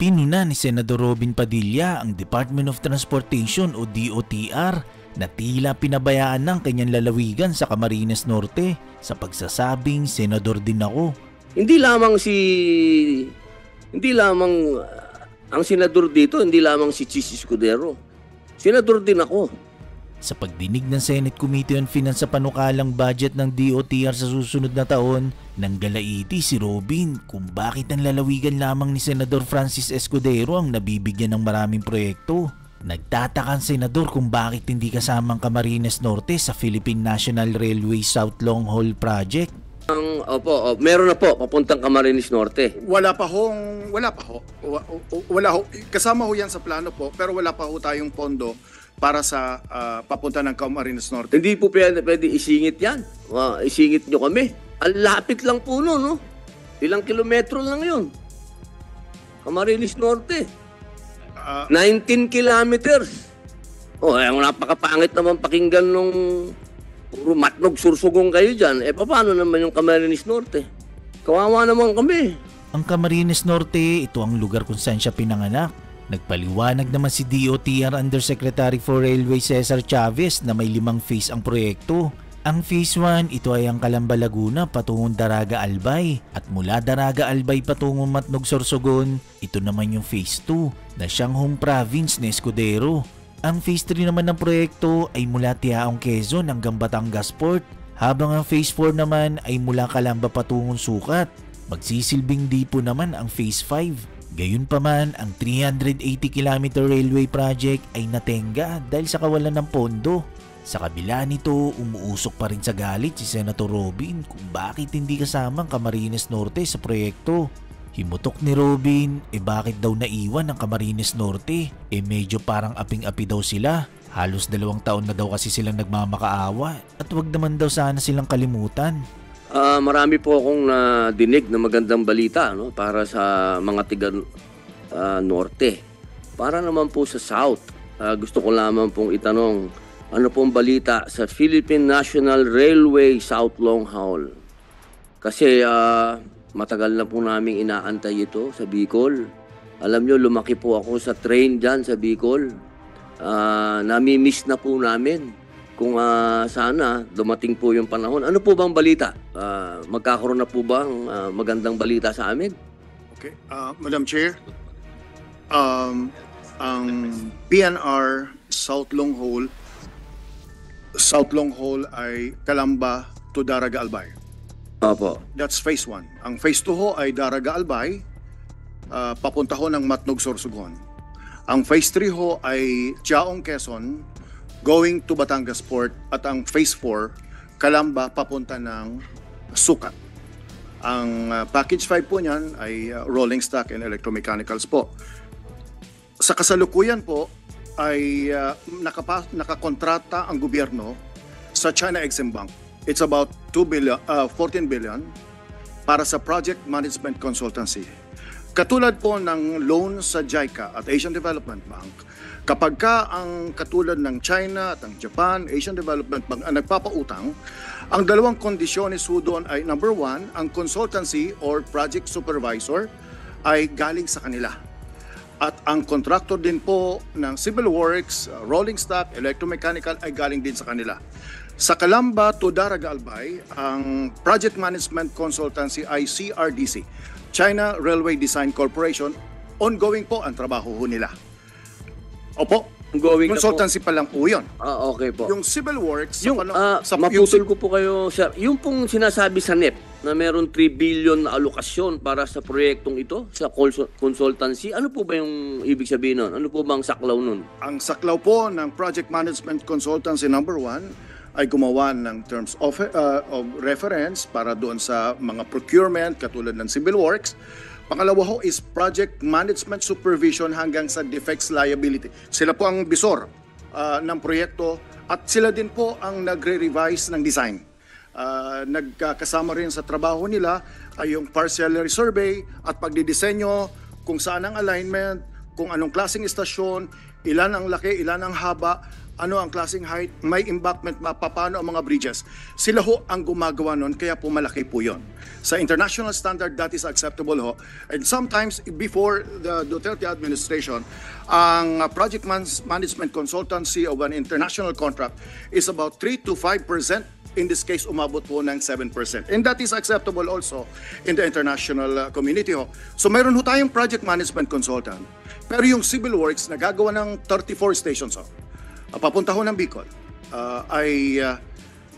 Pinuna ni Senador Robin Padilla ang Department of Transportation o DOTR na tila pinabayaan ng kanyang lalawigan sa Camarines Norte sa pagsasabing senador din ako. Hindi lamang ang senador dito, hindi lamang si Chis Escudero. Senador din ako. Sa pagdinig ng Senate Committee on Finance sa panukalang budget ng DOTR sa susunod na taon, nanggalaiti si Robin kung bakit ang lalawigan lamang ni Senador Francis Escudero ang nabibigyan ng maraming proyekto. Nagtataka ang senador kung bakit hindi kasama ang Camarines Norte sa Philippine National Railway South Long Haul Project. Meron na po papuntang Camarines Norte. Wala pa ho. Kasama ho yan sa plano po, pero wala pa ho tayong pondo para sa papunta ng Camarines Norte. Hindi po pwede isingit yan. Isingit nyo kami. Ang lapit lang po no? Ilang kilometro lang yun. Camarines Norte. 19 kilometers. Ang napakapangit naman pakinggan nung puro matnog sursugong kayo dyan. Paano naman yung Camarines Norte? Kawawa naman kami. Ang Camarines Norte, ito ang lugar kung saan siya pinanganak. Nagpaliwanag naman si DOTR Undersecretary for Railway Cesar Chavez na may 5 phase ang proyekto. Ang phase 1, ito ay ang Calamba Laguna patungong Daraga Albay at mula Daraga Albay patungong Matnog Sorsogon, ito naman yung phase 2 na siyang home province ni Escudero. Ang phase 3 naman ng proyekto ay mula Tiaong Quezon hanggang Batangas Port, habang ang phase 4 naman ay mula Calamba patungong Sucat. Magsisilbing dipo naman ang phase 5. Gayunpaman, ang 380-kilometer railway project ay natenga dahil sa kawalan ng pondo. Sa kabila nito, umuusok pa rin sa galit si Senator Robin kung bakit hindi kasama ang Camarines Norte sa proyekto. Himutok ni Robin, bakit daw naiwan ang Camarines Norte? Medyo parang aping-api daw sila. Halos 2 taon na daw kasi silang nagmamakaawa at wag naman daw sana silang kalimutan. Marami po akong dinig na magandang balita para sa mga tiga Norte. Para naman po sa South, gusto ko lamang pong itanong, ano pong balita sa Philippine National Railway South Long Haul? Kasi matagal na po namin inaantay ito sa Bicol. Alam nyo, lumaki po ako sa train dyan sa Bicol. Nami-miss na po namin. Kung sana dumating po yung panahon. Ano po bang balita? Magkakaroon na po ba ang magandang balita sa amin? Okay. Madam Chair, ang PNR South Long Haul ay Calamba to Daraga Albay. Opo. That's phase 1. Ang phase 2 ho ay Daraga Albay, papunta ho ng Matnog Sorsogon. Ang phase 3 ho ay Tiaong Quezon, going to Batangas Port, at ang phase 4, Calamba papunta ng Sucat. Ang package 5 po niyan ay rolling stock and electromechanicals po. Sa kasalukuyan po ay nakakontrata ang gobyerno sa China Exim Bank. It's about 14 billion para sa project management consultancy. Katulad po ng loan sa JICA at Asian Development Bank, kapag ka ang katulad ng China at ang Japan, Asian Development Bank ang nagpapautang, ang dalawang kondisyones po doon ay number 1, ang consultancy or project supervisor ay galing sa kanila. At ang contractor din po ng civil works, rolling stock, electromechanical ay galing din sa kanila. Sa Calamba to Daraga Albay, ang project management consultancy ay CRDC, China Railway Design Corporation. Ongoing po ang trabaho nila. Opo, consultancy pa lang po yun. Okay po. Yung civil works, maputol ko po kayo, sir. Yung pong sinasabi sa NEP na meron 3 billion na alokasyon para sa proyektong ito, sa consultancy, ano po ba yung ibig sabihin nun? Ano po ba ang saklaw nun? Ang saklaw po ng Project Management Consultancy number 1 ay gumawa ng terms of reference para doon sa mga procurement katulad ng civil works. Pangalawa ho is project management supervision hanggang sa defects liability. Sila po ang bisor ng proyekto at sila din po ang nagre-revise ng design. Nagkasama rin sa trabaho nila ay yung parcellary survey at pagdidisenyo kung saan ang alignment, kung anong klaseng istasyon, ilan ang laki, ilan ang haba, ano ang klaseng height, may embankment map, paano ang mga bridges. Sila ho ang gumagawa nun, kaya po malaki po yun. Sa international standard, that is acceptable ho. And sometimes, before the Duterte administration, ang project management consultancy of an international contract is about 3 to 5%. In this case, umabot po ng 7%. And that is acceptable also in the international community ho. So mayroon ho tayong project management consultant. Pero yung civil works, nagagawa ng 34 stations ho. Papunta ho ng Bicol, ay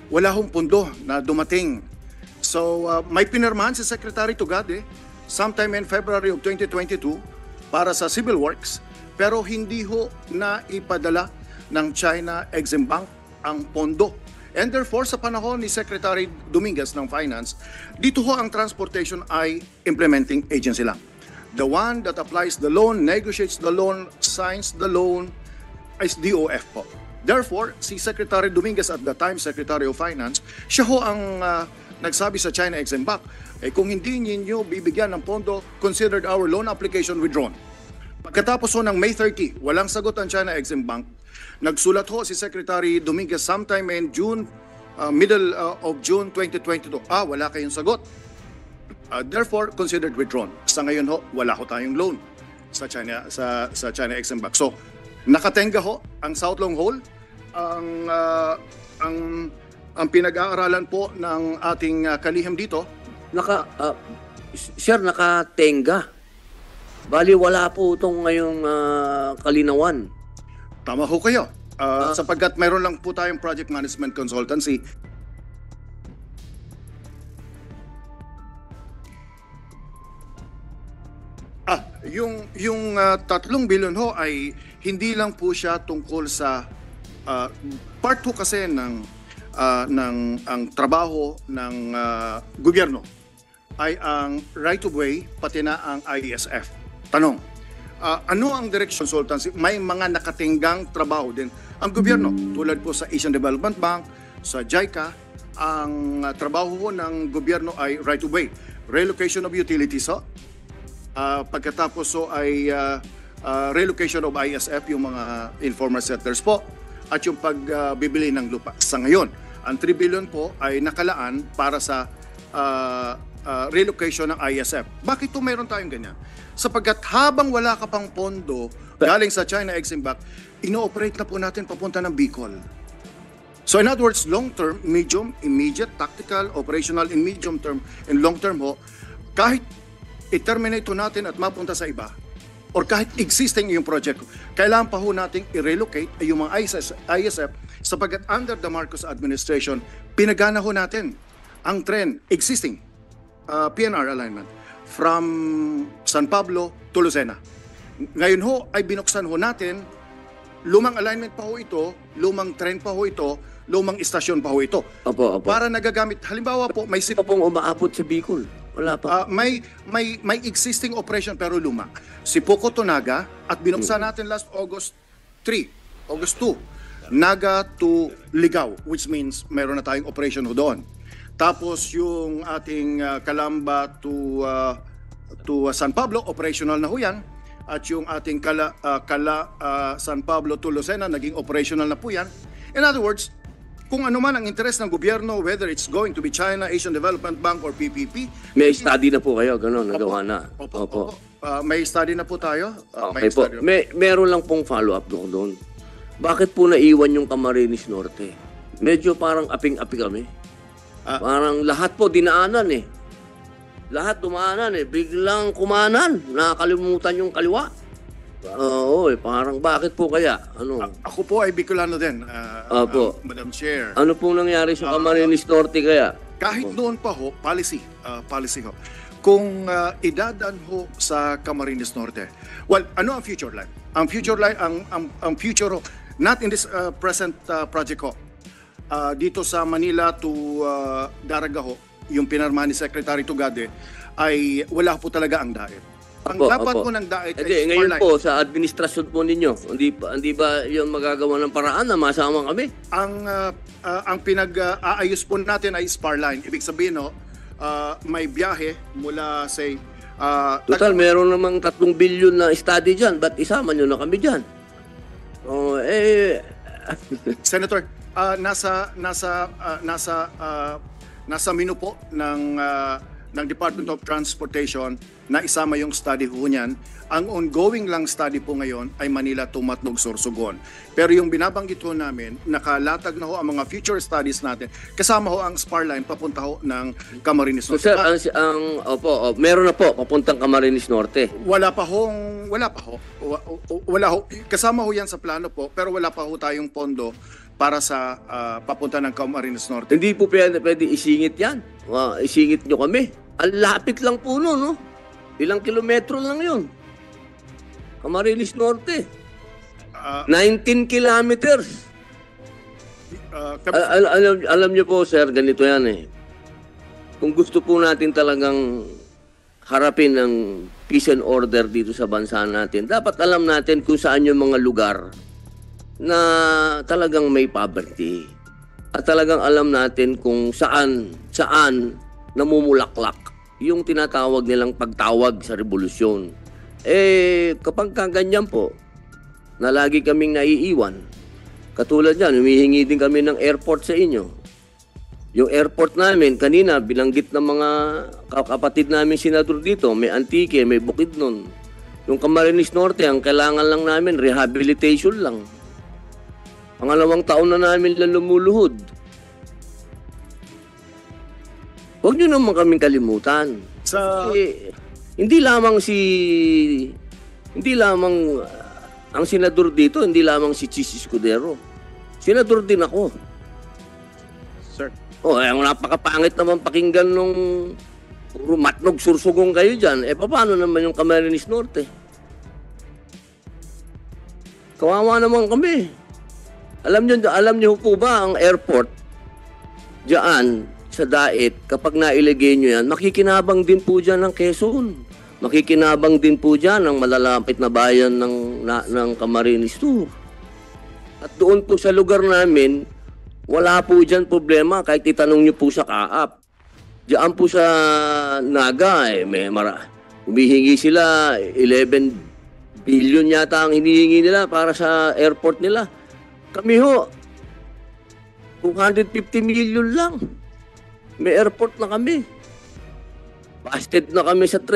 wala hong pundo na dumating. So may pinirmahan si Secretary Tugade sometime in February of 2022 para sa civil works, pero hindi ho na ipadala ng China Exim Bank ang pondo. And therefore, sa panahon ni Secretary Dominguez ng Finance, dito ho ang transportation ay implementing agency lang. The one that applies the loan, negotiates the loan, signs the loan, is DOF po. Therefore, si Secretary Dominguez at the time, Secretary of Finance, siya ho ang nagsabi sa China Exim Bank, kung hindi ninyo bibigyan ng pondo, considered our loan application withdrawn. Pagkatapos ho ng May 30, walang sagot ang China Exim Bank. Nagsulat ho si Secretary Dominguez sometime in June, middle of June 2022. Wala kayong sagot. Therefore, considered withdrawn. Sa ngayon ho, wala ho tayong loan sa China Exim Bank. So, nakatenga ho ang South Long Hole, ang pinag-aaralan po ng ating kalihim dito. Sir, nakatenga. Bali, wala po itong ngayong kalinawan. Tama ho kayo. Sapagkat mayroon lang po tayong project management consultancy. Yung 3 bilyon ho ay hindi lang po siya tungkol sa part ho kasi ng ang trabaho ng gobyerno ay ang right of way pati na ang ISF. Tanong, ano ang direction consultancy? May mga nakatinggang trabaho din ang gobyerno tulad po sa Asian Development Bank, sa JICA. Ang trabaho ho ng gobyerno ay right of way, relocation of utilities ho. Pagkatapos so ay relocation of ISF, yung mga informal settlers po, at yung pagbibili ng lupa. Sa ngayon, ang 3 billion po ay nakalaan para sa relocation ng ISF. Bakit po mayroon tayong ganyan? Sapagkat habang wala ka pang pondo galing sa China Exim Bank, ino-operate na po natin papunta ng Bicol. So in other words, long-term, medium, immediate, tactical, operational, in medium term, and long-term ho, kahit i-terminate natin at mapunta sa iba, or kahit existing yung project, kailangan pa ho nating i-relocate yung mga ISF sapagkat under the Marcos administration, pinagana ho natin ang trend, existing PNR alignment from San Pablo to Lucena. Ngayon ho ay binuksan ho natin, lumang alignment pa ho ito, lumang trend pa ho ito, lumang istasyon pa ho ito. Opo. Para nagagamit, halimbawa po, may Ito pong umaabot sa Bicol. Wala pa. may existing operation pero luma. Si Poco to Naga at binuksan natin last August 2, Naga to Ligao, which means mayroon na tayong operation ho doon. Tapos yung ating Calamba to San Pablo, operational na ho yan. At yung ating San Pablo to Lucena, naging operational na po yan. In other words, kung ano man ang interes ng gobyerno, whether it's going to be China, Asian Development Bank, or PPP. May study na po kayo, gano'n, nagawa na. Opo. May study na po tayo. Okay po. Meron lang pong follow-up doon. Bakit po naiwan yung Camarines Norte? Medyo parang aping-api kami. Parang lahat po dinaanan eh. Lahat dumaanan eh. Biglang kumanan. Nakakalimutan yung kaliwa. Parang bakit po kaya? Ano? Ako po ay Bicolano din, Madam Chair. Ano pong nangyari sa Camarines Norte kaya? Kahit noon pa ho, policy ho. Kung idadaan ho sa Camarines Norte. Well, ano ang future line? Ang future line, ang future ho, not in this present project ho. Dito sa Manila to Daraga ho, yung pinarmahan ni Secretary Tugade, ay wala po talaga ang daet. Ang dapat po ng daet ay ngayon po sa administrasyon po ninyo, hindi ba yung magagawa ng paraan na masama kami? Ang pinag-aayos po natin ay spar line. Ibig sabihin may biyahe mula say total meron namang 3 billion na study diyan, ba't isama nyo na kami diyan? Senator, nasa menu po ng Department of Transportation na isama yung study ho niyan. Ang ongoing lang study po ngayon ay Manila to Matnog Sorsogon. Pero yung binabanggit ho namin, nakalatag na ho ang mga future studies natin. Kasama ho ang spar line papunta ho ng Camarines So Norte. sir, meron na po papuntang Camarines Norte. Wala pa ho. Kasama ho yan sa plano po, pero wala pa ho tayong pondo para sa papunta ng Camarines Norte. Hindi po pwede isingit yan. Isingit nyo kami. Ang lapit lang po no, no? Ilang kilometro lang yun. Camarines Norte. 19 kilometers. Alam niyo po, sir, ganito yan eh. Kung gusto po natin talagang harapin ng peace and order dito sa bansa natin, dapat alam natin kung saan yung mga lugar na talagang may poverty. At talagang alam natin kung saan namumulaklak yung tinatawag nilang pagtawag sa revolusyon. Kapag ganyan po, na lagi kaming naiiwan, katulad yan, humihingi din kami ng airport sa inyo. Yung airport namin, kanina, binanggit ng mga kapatid namin senador dito, may Antique, may Bukidnon. Yung Camarines Norte, ang kailangan lang namin, rehabilitation lang. Pangalawang taon na namin lang lumuluhod. Huwag nyo naman kaming kalimutan. Hindi lamang ang senador dito, hindi lamang si Chis Escudero. Senador din ako. Sir. Ang napakapangit naman pakinggan nung puro Matnog Sorsogon kayo dyan. Paano naman yung Camarines Norte? Kawawa naman kami. Alam niyo po ba ang airport diyan sa Daet, kapag nailagay nyo yan, makikinabang din po dyan ng Quezon. Makikinabang din po dyan ng malalapit na bayan ng Camarines Sur. At doon po sa lugar namin, wala po dyan problema kahit itanong nyo po sa Kaap. Diyan po sa Naga, humihingi sila 11 billion yata ang hinihingi nila para sa airport nila. Kami ho, 250 million lang. May airport na kami. Busted na kami sa train.